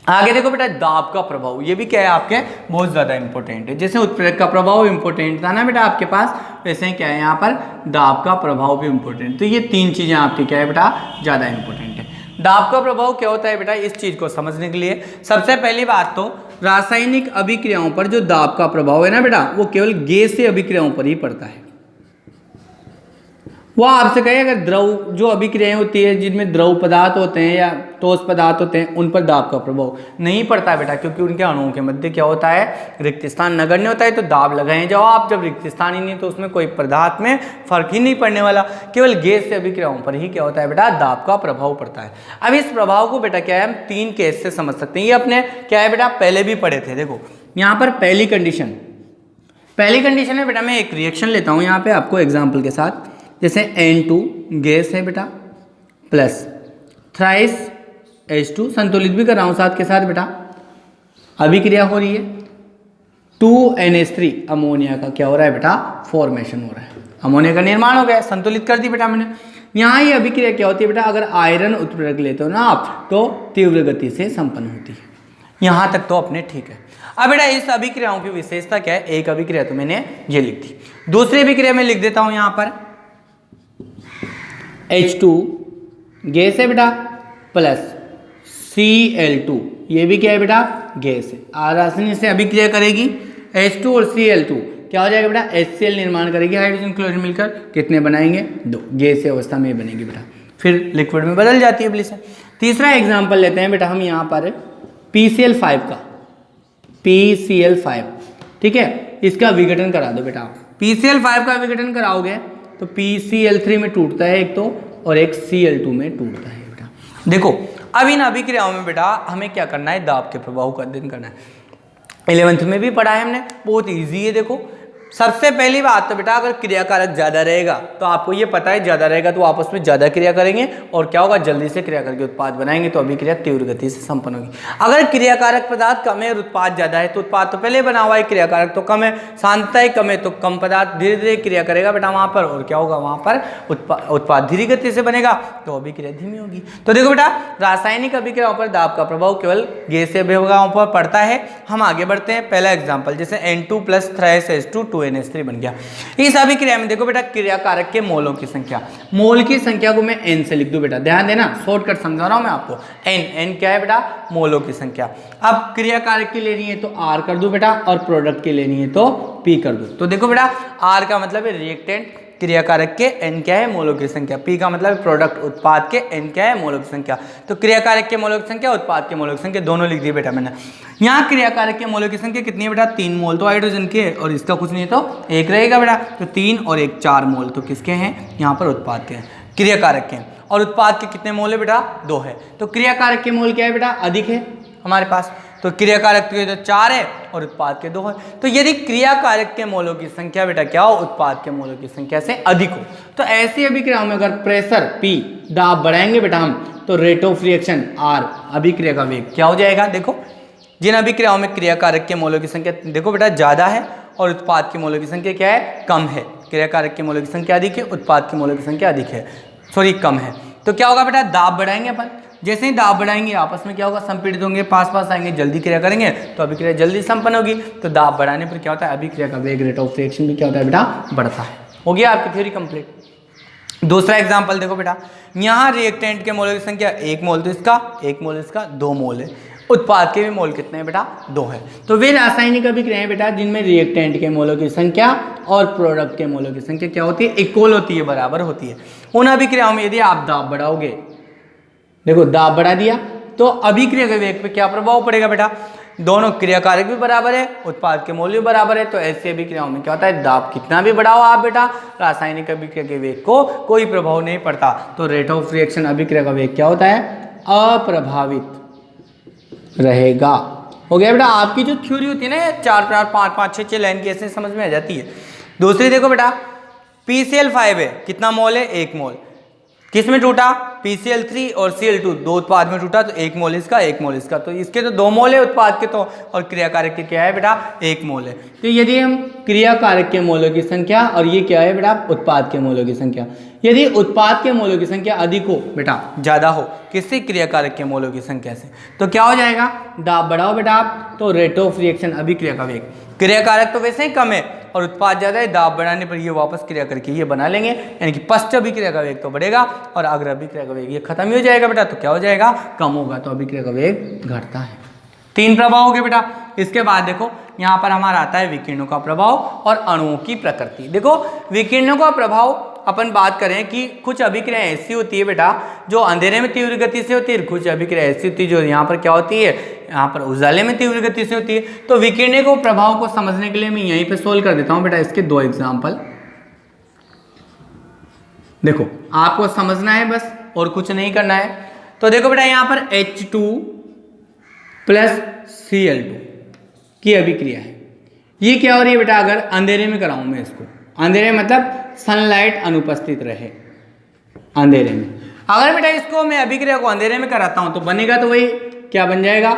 आगे देखो बेटा, दाब का प्रभाव, ये भी क्या है आपके बहुत ज़्यादा इंपॉर्टेंट है। जैसे उत्प्रेरक का प्रभाव इंपॉर्टेंट था ना बेटा आपके पास, वैसे क्या है यहाँ पर दाब का प्रभाव भी इंपॉर्टेंट। तो ये 3 चीज़ें आपकी क्या है बेटा, ज़्यादा इंपॉर्टेंट है। दाब का प्रभाव क्या होता है बेटा, इस चीज़ को समझने के लिए सबसे पहली बात तो रासायनिक अभिक्रियाओं पर जो दाब का प्रभाव है ना बेटा, वो केवल गैसीय अभिक्रियाओं पर ही पड़ता है। वो आपसे कहे अगर द्रव जो अभिक्रियाएं होती है जिनमें द्रव पदार्थ होते हैं या ठोस पदार्थ होते हैं, उन पर दाब का प्रभाव नहीं पड़ता है बेटा, क्योंकि उनके अणुओं के मध्य क्या होता है, रिक्त स्थान नगण्य होता है। तो दाब लगाए जाओ आप, जब रिक्त स्थान ही नहीं तो उसमें कोई पदार्थ में फर्क ही नहीं पड़ने वाला, केवल गैस से अभिक्रियाओं पर ही क्या होता है बेटा, दाब का प्रभाव पड़ता है। अब इस प्रभाव को बेटा क्या है, हम 3 केस से समझ सकते हैं। ये अपने क्या है बेटा, पहले भी पढ़े थे। देखो यहाँ पर पहली कंडीशन में बेटा मैं एक रिएक्शन लेता हूँ यहाँ पे आपको एग्जाम्पल के साथ। जैसे N2 गैस है बेटा, प्लस थ्राइस H2 संतुलित भी कर रहा हूँ साथ के साथ बेटा, अभिक्रिया हो रही है। 2NH3 अमोनिया का क्या हो रहा है बेटा, फॉर्मेशन हो रहा है, अमोनिया का निर्माण हो गया, संतुलित कर दी बेटा मैंने। यहाँ ये अभिक्रिया क्या होती है बेटा, अगर आयरन उत्प्रेरक लेते हो ना आप तो तीव्र गति से संपन्न होती है। यहाँ तक तो अपने ठीक है। अब बेटा इस अभिक्रियाओं की विशेषता क्या है, एक अभिक्रिया तो मैंने ये लिख दी, दूसरी अभिक्रिया में लिख देता हूँ यहाँ पर H2 गैस है बेटा, प्लस Cl2, ये भी क्या है बेटा, गैस है। आसानी से अभिक्रिया करेगी, H2 और Cl2 क्या हो जाएगा बेटा, HCl निर्माण करेगी, हाइड्रोजन क्लोरीन मिलकर कितने बनाएंगे, 2, गैसीय अवस्था में बनेगी बेटा, फिर लिक्विड में बदल जाती है ब्लिस। तीसरा एग्जाम्पल लेते हैं बेटा हम यहाँ पर PCl5 का, PCl5 ठीक है, इसका विघटन करा दो बेटा आप। PCl5 का विघटन कराओगे तो PCl3 में टूटता है एक तो, और एक Cl2 में टूटता है बेटा। देखो अब इन अभिक्रियाओं में बेटा हमें क्या करना है, दाब के प्रभाव का अध्ययन करना है। 11th में भी पढ़ा है हमने, बहुत इजी है। देखो सबसे पहली बात तो बेटा अगर क्रियाकारक ज़्यादा रहेगा तो आपको ये पता है ज़्यादा रहेगा तो आपस में ज़्यादा क्रिया करेंगे और क्या होगा, जल्दी से क्रिया करके उत्पाद बनाएंगे, तो अभिक्रिया तीव्र गति से संपन्न होगी। अगर क्रियाकारक पदार्थ कम है और उत्पाद ज़्यादा है तो उत्पाद तो पहले बना हुआ है, क्रियाकारक तो कम है, सांद्रता ही कम है, तो कम पदार्थ धीरे धीरे क्रिया करेगा बेटा वहाँ पर, और क्या होगा वहाँ पर उत्पाद धीरे गति से बनेगा, तो अभिक्रिया धीमी होगी। तो देखो बेटा रासायनिक अभिक्रियाओं पर दाब का प्रभाव केवल गैसीय अभिक्रियाओं पर पड़ता है। हम आगे बढ़ते हैं, पहला एग्जाम्पल जैसे N2 + थ्राइस H2 2NH3 बन गया। इस अभिक्रिया में देखो बेटा क्रियाकारक के मोलों की संख्या, मोल की संख्या को मैं N से लिख दूं बेटा, ध्यान देना शॉर्टकट समझा रहा हूं मैं आपको। N क्या है बेटा, मोलों की संख्या। अब क्रियाकारक की लेनी है तो R कर दूं बेटा, और प्रोडक्ट की लेनी है तो P कर दूं। तो देखो बेटा R का मतलब है रिएक्टेंट, क्रियाकारक के N क्या है, मोलों की संख्या, P का मतलब प्रोडक्ट उत्पाद के N क्या है, मोलों की संख्या। तो क्रियाकारक के मोलों की संख्या, उत्पाद के मोलों की संख्या दोनों लिख दिए बेटा मैंने। यहाँ क्रियाकारक के मोलों की संख्या कितनी है बेटा, 3 मोल तो हाइड्रोजन के, और इसका कुछ नहीं तो 1 रहेगा बेटा, तो 3 और 1 4 मोल तो किसके हैं, यहाँ पर उत्पाद के हैं, क्रियाकारक के। और उत्पाद के कितने मोल है बेटा, 2 है। तो क्रियाकारक के मोल क्या है बेटा, अधिक है हमारे पास, तो क्रियाकारक के तो 4 है और उत्पाद के 2 है। तो यदि क्रियाकारक के मोलों की संख्या बेटा क्या हो, उत्पाद के मोलों की संख्या से अधिक हो, तो ऐसी अभिक्रियाओं में अगर प्रेशर P दाब बढ़ाएंगे बेटा हम, तो रेट ऑफ रिएक्शन R अभिक्रिया का वेग क्या हो जाएगा। देखो जिन अभिक्रियाओं में क्रियाकारक के मोलों की संख्या देखो बेटा ज़्यादा है और उत्पाद के मोलों की संख्या क्या है, कम है। क्रियाकारक के मोलों की संख्या अधिक है, उत्पाद के मोलों की संख्या अधिक है, सॉरी कम है। तो क्या होगा बेटा, दाब बढ़ाएंगे अपन, जैसे ही दाब बढ़ाएंगे आपस में क्या होगा, संपीड़ित होंगे, पास पास आएंगे, जल्दी क्रिया करेंगे तो अभिक्रिया जल्दी संपन्न होगी। तो दाब बढ़ाने पर क्या होता है, अभिक्रिया का वेग रेट ऑफ रिएक्शन भी क्या होता है बेटा, बढ़ता है। हो गया आपकी थ्योरी कंप्लीट। दूसरा एग्जाम्पल देखो बेटा, यहाँ रिएक्टेंट के मोल की संख्या 1 मोल तो इसका, 1 मोल इसका, 2 मोल है। उत्पाद के भी मोल कितने हैं बेटा, 2 है। तो वे रासायनिक अभिक्रियाएं बेटा जिनमें रिएक्टेंट के मोलों की संख्या और प्रोडक्ट के मोलों की संख्या क्या होती है, इक्वल होती है, बराबर होती है। उन अभिक्रियाओं में यदि आप दाब बढ़ाओगे, देखो दाब बढ़ा दिया तो अभिक्रिया के वेग पे क्या प्रभाव पड़ेगा बेटा, दोनों क्रियाकारक भी बराबर है, उत्पाद के मोल भी बराबर है। तो ऐसी अभिक्रियाओं में क्या होता है, दाब कितना भी बढ़ाओ आप बेटा, रासायनिक अभिक्रिया के वेग को कोई प्रभाव नहीं पड़ता। तो रेट ऑफ रिएक्शन अभिक्रिया का वेग क्या होता है, अप्रभावित रहेगा। हो गया बेटा, आपकी जो थ्योरी होती है ना 4 4 5 5 6 6 लाइन की, ऐसे समझ में आ जाती है। दूसरी देखो बेटा, PCl5 है, कितना मोल है, 1 मोल। किस में टूटा, PCl3 और Cl2 दो उत्पाद में टूटा, तो 1 मोल इसका, 1 मोल इसका। तो इसके तो 2 मोल है उत्पाद के, तो और क्रियाकारक के क्या है बेटा, 1 मोल है। तो यदि हम क्रियाकारक के मोलों की संख्या और ये क्या है बेटा, उत्पाद के मोलों की संख्या, यदि उत्पाद के मोलों की संख्या अधिक हो बेटा, ज्यादा हो, किससे, क्रियाकारक के मोलों की संख्या से, तो क्या हो जाएगा, दाब बढ़ाओ बेटा आप, तो रेट ऑफ रिएक्शन अभिक्रिया का वेग, क्रियाकारक तो वैसे ही कम है और उत्पाद ज्यादा है, दाब बढ़ाने पर ये वापस क्रिया करके ये बना लेंगे, यानी कि पश्च अभिक्रिया का वेग तो बढ़ेगा और अग्र अभिक्रिया का वेग ये खत्म ही हो जाएगा बेटा। तो क्या हो जाएगा, कम होगा, तो अभिक्रिया का वेग घटता है। 3 प्रभाव हो गए बेटा। इसके बाद देखो यहाँ पर हमारा आता है विकिरणों का प्रभाव और अणुओं की प्रकृति। देखो विकिरणों का प्रभाव अपन बात करें कि कुछ अभिक्रियाएं ऐसी होती है बेटा जो अंधेरे में तीव्र गति से होती है, कुछ अभिक्रिया ऐसी होती है जो यहाँ पर क्या होती है, यहाँ पर उजाले में तीव्र गति से होती है। तो विकिरण को प्रभाव को समझने के लिए मैं यहीं पे सोल्व कर देता हूँ बेटा इसके 2 एग्जाम्पल। देखो आपको समझना है बस और कुछ नहीं करना है। तो देखो बेटा यहाँ पर H2 प्लस Cl2 की अभिक्रिया है। ये क्या हो रही है बेटा, अगर अंधेरे में कराऊं मैं इसको, अंधेरे मतलब सनलाइट अनुपस्थित रहे अंधेरे में, अगर बेटा इसको मैं अभिक्रिया को अंधेरे में कराता हूं तो बनेगा तो वही क्या बन जाएगा,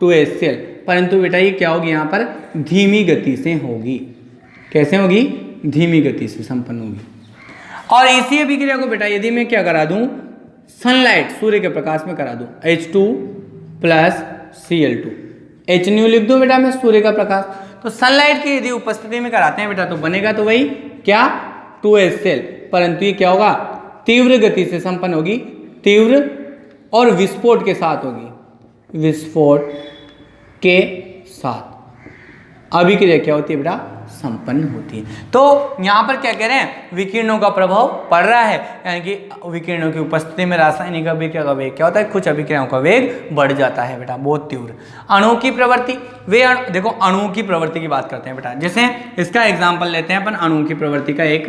2HCl। परंतु बेटा ये क्या होगी, यहाँ पर धीमी गति से होगी। कैसे होगी, धीमी गति से संपन्न होगी। और इसी अभिक्रिया को बेटा यदि मैं क्या करा दूं, सनलाइट सूर्य के प्रकाश में करा दूं, H2 plus Cl2, H new लिख दूं बेटा मैं, सूर्य का प्रकाश। तो सनलाइट की यदि उपस्थिति में कराते हैं बेटा तो बनेगा तो वही क्या, 2HCl। परंतु ये क्या होगा, तीव्र गति से संपन्न होगी, तीव्र और विस्फोट के साथ होगी, विस्फोट के साथ अभिक्रिया क्या होती है बेटा, संपन्न होती है। तो यहाँ पर क्या कह रहे हैं, विकिरणों का प्रभाव पड़ रहा है, यानी कि विकिरणों की उपस्थिति में रासायनिक अभिक्रिया का वेग क्या होता है, कुछ अभिक्रियाओं का वेग बढ़ जाता है बेटा, बहुत तीव्र। अणुओं की प्रवृत्ति, वे देखो अणुओं की प्रवृत्ति की बात करते हैं बेटा। जैसे इसका एग्जाम्पल लेते हैं अपन अणुओं की प्रवृत्ति का, एक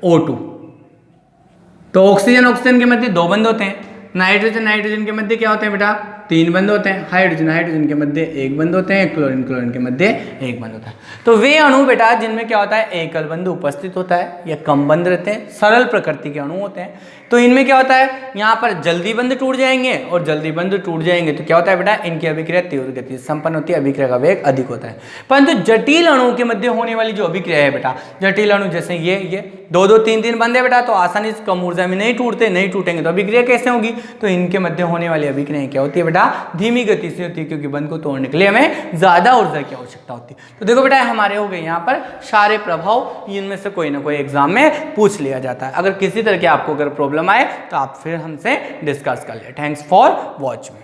O2। तो ऑक्सीजन ऑक्सीजन के मध्य 2 बंध होते हैं, नाइट्रोजन नाइट्रोजन के मध्य क्या होते हैं बेटा, 3 बंध होते हैं, हाइड्रोजन हाइड्रोजन के मध्य 1 बंध होते हैं, क्लोरीन क्लोरीन के मध्य 1 बंध होता है। तो वे अणु बेटा जिनमें क्या होता है, एकल बंध उपस्थित होता है या कम बंध रहते हैं, सरल प्रकृति के अणु होते हैं। तो इनमें क्या होता है, यहाँ पर जल्दी बंध टूट जाएंगे और जल्दी बंध टूट जाएंगे तो क्या होता है बेटा, इनकी अभिक्रिया तीव्र गति से संपन्न होती है, अभिक्रिया का वेग अधिक होता है। परंतु जटिल अणुओं के मध्य होने वाली जो अभिक्रिया है बेटा, जटिल अणु जैसे ये 2-2 3-3 बंध है बेटा, तो आसानी से कम ऊर्जा में नहीं टूटते, नहीं टूटेंगे तो अभिक्रिया कैसे होगी, तो इनके मध्य होने वाली अभिक्रिया क्या होती है बेटा, धीमी गति से होती है, क्योंकि बंध को तोड़ने के लिए हमें ज्यादा ऊर्जा की आवश्यकता होती है। तो देखो बेटा हमारे हो गए यहाँ पर सारे प्रभाव, इनमें से कोई ना कोई एग्जाम में पूछ लिया जाता है। अगर किसी तरह की आपको अगर प्रॉब्लम आए तो आप फिर हमसे डिस्कस कर ले। Thanks for watching.